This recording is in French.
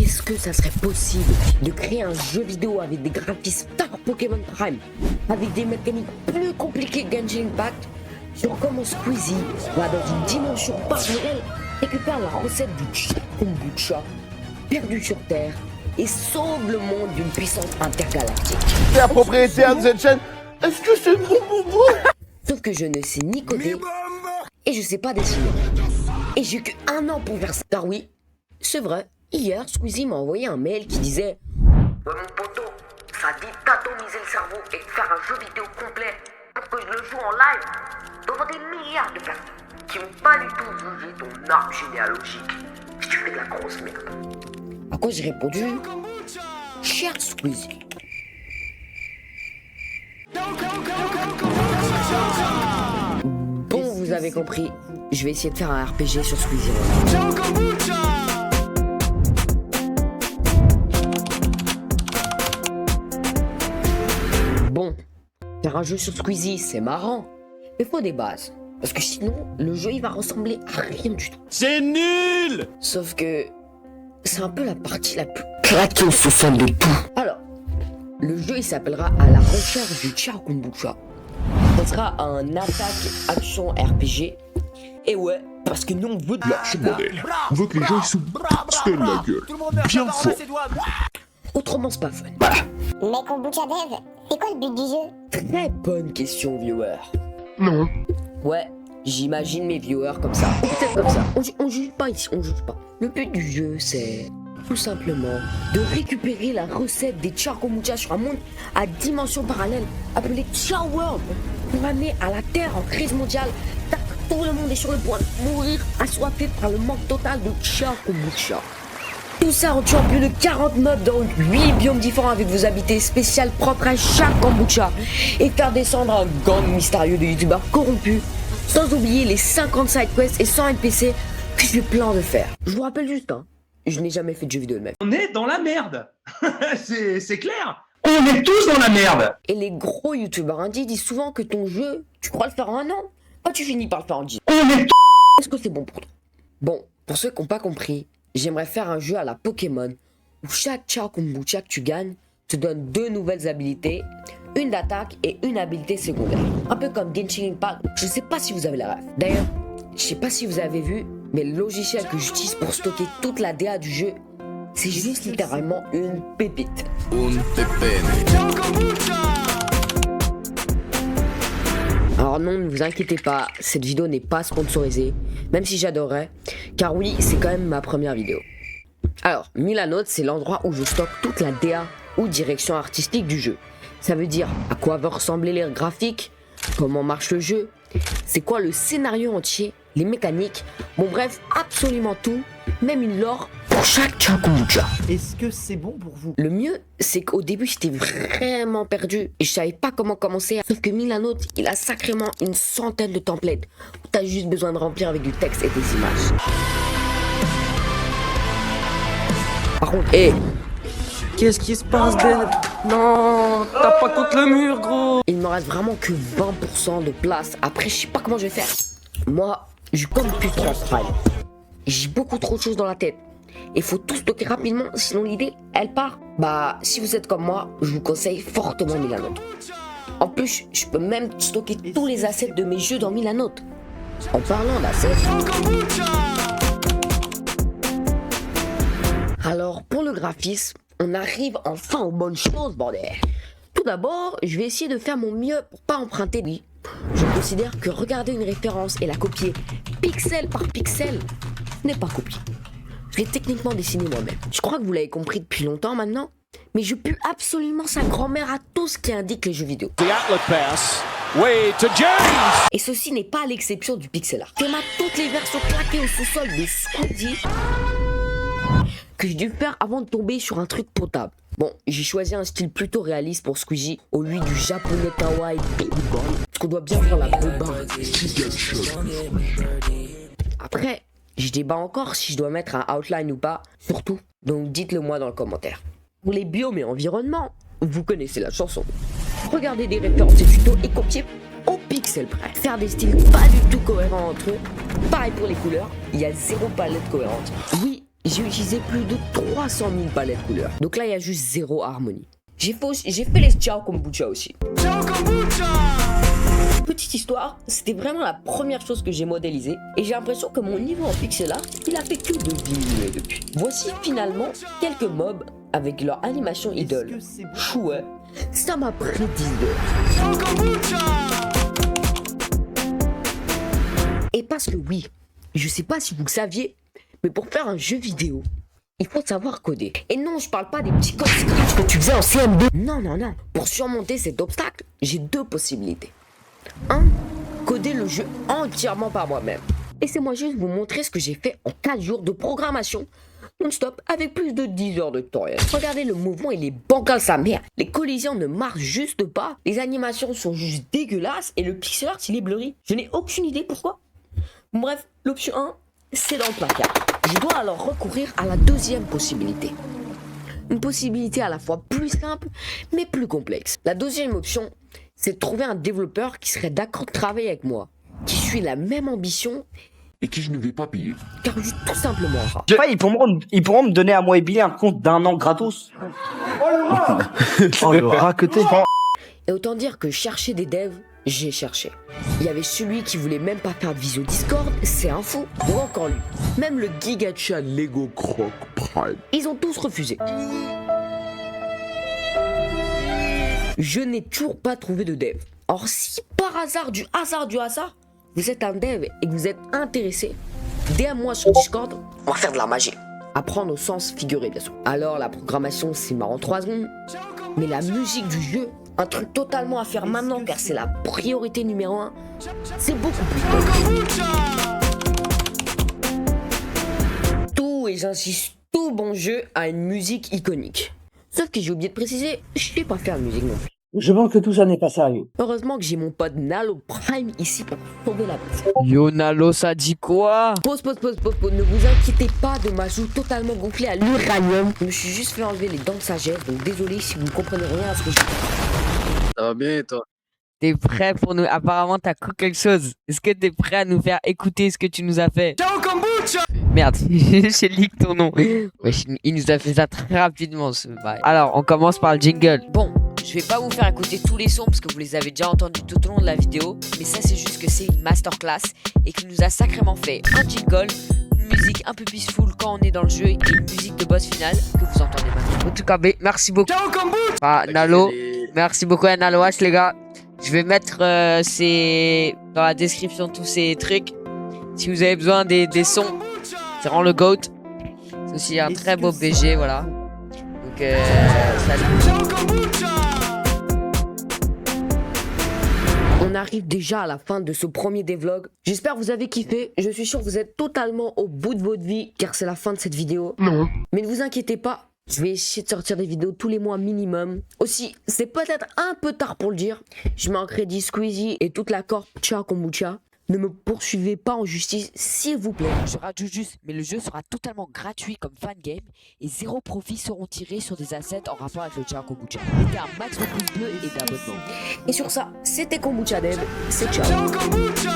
est-ce que ça serait possible de créer un jeu vidéo avec des graphismes Star Pokémon Prime, avec des mécaniques plus compliquées que Genshin Impact, sur comment Squeezie va dans une dimension parallèle, récupère la recette du kombucha, perdu sur Terre, et sauve le monde d'une puissance intergalactique. La propriétaire de cette chaîne, est-ce que c'est bon pour vous? Sauf que je ne sais ni coder, et je sais pas dessiner. Et j'ai que 1 an pour faire ça. Car oui, c'est vrai, hier, Squeezie m'a envoyé un mail qui disait « Ouais mon poteau, ça dit d'atomiser le cerveau et de faire un jeu vidéo complet pour que je le joue en live devant des milliards de personnes qui n'ont pas du tout jugé ton arbre généalogique si tu fais de la grosse merde. » À quoi j'ai répondu « Cher Squeezie. » Bon, vous avez compris, je vais essayer de faire un RPG sur Squeezie. Bon, faire un jeu sur Squeezie, c'est marrant, mais faut des bases. Parce que sinon, le jeu il va ressembler à rien du tout. C'est nul! Sauf que c'est un peu la partie la plus claquée au sous-sol de tout. Alors, le jeu il s'appellera À la recherche du Char Kombucha. Ça sera un attaque-action RPG. Et ouais, parce que nous on veut de Lâche modèle. On veut que les gens ils se pèlent la gueule. Bien fort. Autrement c'est pas fun. Mais Kombucha Dev, c'est quoi le but du jeu? Très bonne question, viewer. Non. Ouais, j'imagine mes viewers comme ça. Peut-être comme ça. On juge pas ici, on juge pas. Le but du jeu, c'est tout simplement de récupérer la recette des Char Kombucha sur un monde à dimension parallèle appelé Char World pour amener à la Terre en crise mondiale. Tout le monde est sur le point de mourir, assoiffé par le manque total de Char Kombucha. Tout ça en tuant plus de 40 mobs dans 8 biomes différents avec vos habiletés spéciales propres à chaque kombucha et faire descendre un gang mystérieux de youtubeurs corrompus, sans oublier les 50 sidequests et 100 NPC que j'ai plein de faire. Je vous rappelle juste, je n'ai jamais fait de jeu vidéo de même. On est dans la merde. C'est clair. On est tous dans la merde. Et les gros youtubeurs indies disent souvent que ton jeu, tu crois le faire en 1 an, bah tu finis par le faire en 10 ans. On est Est-ce que c'est bon pour toi? Bon, pour ceux qui n'ont pas compris, j'aimerais faire un jeu à la Pokémon où chaque Char Kombucha que tu gagnes te donne 2 nouvelles habilités, une d'attaque et une habilité secondaire. Un peu comme Genshin Impact, je sais pas si vous avez la ref. D'ailleurs, je sais pas si vous avez vu, mais le logiciel que j'utilise pour stocker toute la DA du jeu, c'est juste littéralement une pépite. Alors non, ne vous inquiétez pas, cette vidéo n'est pas sponsorisée, même si j'adorerais, car oui, c'est quand même ma première vidéo. Alors, Milanote, c'est l'endroit où je stocke toute la DA ou direction artistique du jeu. Ça veut dire à quoi vont ressembler les graphiques, comment marche le jeu, c'est quoi le scénario entier, les mécaniques, bon bref, absolument tout, même une lore pour chaque Char Kombucha. Est-ce que c'est bon pour vous? Le mieux, c'est qu'au début, j'étais vraiment perdu et je savais pas comment commencer. Sauf que Milanote, il a sacrément une centaine de templates où t'as juste besoin de remplir avec du texte et des images. Par contre, Qu'est-ce qui se passe, Dev? Non, t'as pas contre le mur, gros. il me reste vraiment que 20% de place. Après, je sais pas comment je vais faire. Moi, je compte plus 3 Prime. J'ai beaucoup trop de choses dans la tête. Il faut tout stocker rapidement, sinon l'idée, elle part. Bah, si vous êtes comme moi, je vous conseille fortement Milanote. En plus, je peux même stocker tous les assets de mes jeux dans Milanote. En parlant d'assets... Alors, pour le graphisme, on arrive enfin aux bonnes choses, bordel. Tout d'abord, je vais essayer de faire mon mieux pour pas emprunter lui. Je considère que regarder une référence et la copier pixel par pixel n'est pas copier. Je l'ai techniquement dessiné moi-même. Je crois que vous l'avez compris depuis longtemps maintenant, mais je pue absolument sa grand-mère à tout ce qui indique les jeux vidéo. Et ceci n'est pas l'exception du pixel art. Je mate toutes les versions claquées au sous-sol de Squeezie que j'ai dû faire avant de tomber sur un truc potable. Bon, j'ai choisi un style plutôt réaliste pour Squeezie, au lieu du japonais kawaii babyboy, parce qu'on doit bien voir la gros barre. Après, je débat encore si je dois mettre un outline ou pas, surtout, donc dites-le moi dans le commentaire. Pour les biomes et environnements, vous connaissez la chanson. Regardez des références et tutos et copiez au pixel près. Faire des styles pas du tout cohérents entre eux. Pareil pour les couleurs, il y a 0 palette cohérente. Oui, j'ai utilisé plus de 300 000 palettes couleurs. Donc là, il y a juste 0 harmonie. J'ai fait les Ciao Kombucha aussi. Petite histoire, c'était vraiment la première chose que j'ai modélisée et j'ai l'impression que mon niveau en pixel art, il a fait que de diminuer depuis. Voici finalement quelques mobs avec leur animation idole. Chouette, ça m'a pris 10 heures. Et parce que oui, je sais pas si vous le saviez, mais pour faire un jeu vidéo, il faut savoir coder. Et non, je parle pas des petits codes scratch que tu faisais en CM2. Non. Pour surmonter cet obstacle, j'ai 2 possibilités. 1. Coder le jeu entièrement par moi-même. Laissez-moi juste vous montrer ce que j'ai fait en 4 jours de programmation non-stop avec plus de 10 heures de tutoriel. Regardez le mouvement, il est bancal sa mère. Les collisions ne marchent juste pas. Les animations sont juste dégueulasses et le pixel art il est blurry. Je n'ai aucune idée pourquoi. Bref, l'option 1, c'est dans le placard. Je dois alors recourir à la 2e possibilité. Une possibilité à la fois plus simple, mais plus complexe. La 2e option, c'est de trouver un développeur qui serait d'accord de travailler avec moi, qui suit la même ambition Et qui je ne vais pas payer. car je suis tout simplement rare. Ils pourront me donner à moi et Billy un compte d'1 an gratos. Oh le raqueté. Et autant dire que chercher des devs, j'ai cherché. Il y avait celui qui voulait même pas faire de visio Discord, c'est un fou, ou encore lui. Même le Gigacha Lego Croc Prime. Ils ont tous refusé. Je n'ai toujours pas trouvé de dev. Or si par hasard, du hasard, vous êtes un dev et que vous êtes intéressé, DM-moi sur Discord, on va faire de la magie. Apprendre au sens figuré bien sûr. Alors la programmation c'est marrant en 3 secondes, mais la musique du jeu, un truc totalement à faire maintenant car c'est la priorité numéro 1, c'est beaucoup plus compliqué. Tout, et j'insiste, tout bon jeu a une musique iconique. Sauf que j'ai oublié de préciser, je sais pas faire de musique non plus. Je pense que tout ça n'est pas sérieux. Heureusement que j'ai mon pote Nalo Prime ici pour sauver la place. Yo Nalo, ça dit quoi? Pause. Ne vous inquiétez pas de ma joue totalement gonflée à l'uranium. Je me suis juste fait enlever les dents de sagesse, donc désolé si vous ne comprenez rien à ce que je dis. Ça va bien et toi? T'es prêt pour nous... Apparemment, t'as cru quelque chose. Est-ce que t'es prêt à nous faire écouter ce que tu nous as fait? Ciao Kombucha. Merde, j'ai leak ton nom. Wesh, il nous a fait ça très rapidement ce bail. Alors, on commence par le jingle. Bon, je vais pas vous faire écouter tous les sons parce que vous les avez déjà entendus tout au long de la vidéo, mais ça c'est juste que c'est une masterclass et qu'il nous a sacrément fait un jingle, une musique un peu peaceful quand on est dans le jeu et une musique de boss final que vous entendez maintenant. En tout cas, merci beaucoup. Ciao Kombucha. Ah, Nalo, merci beaucoup à Nalo H, les gars. Je vais mettre dans la description tous ces trucs. Si vous avez besoin des sons, c'est vraiment le GOAT. C'est aussi un très beau BG, voilà. Donc, salut. On arrive déjà à la fin de ce premier devlog. J'espère que vous avez kiffé. Je suis sûr que vous êtes totalement au bout de votre vie car c'est la fin de cette vidéo. Non. Mais ne vous inquiétez pas, je vais essayer de sortir des vidéos tous les mois minimum. Aussi, c'est peut-être un peu tard pour le dire. Je mets en crédit Squeezie et toute la corp Ciao Kombucha. Ne me poursuivez pas en justice, s'il vous plaît. Je rajoute juste, mais le jeu sera totalement gratuit comme fan game et 0 profits seront tirés sur des assets en rapport avec le Ciao Kombucha. Mettez un max de pouces bleus et d'abonnements. Et sur ça, c'était Kombucha Dev, c'est ciao. Ciao Kombucha.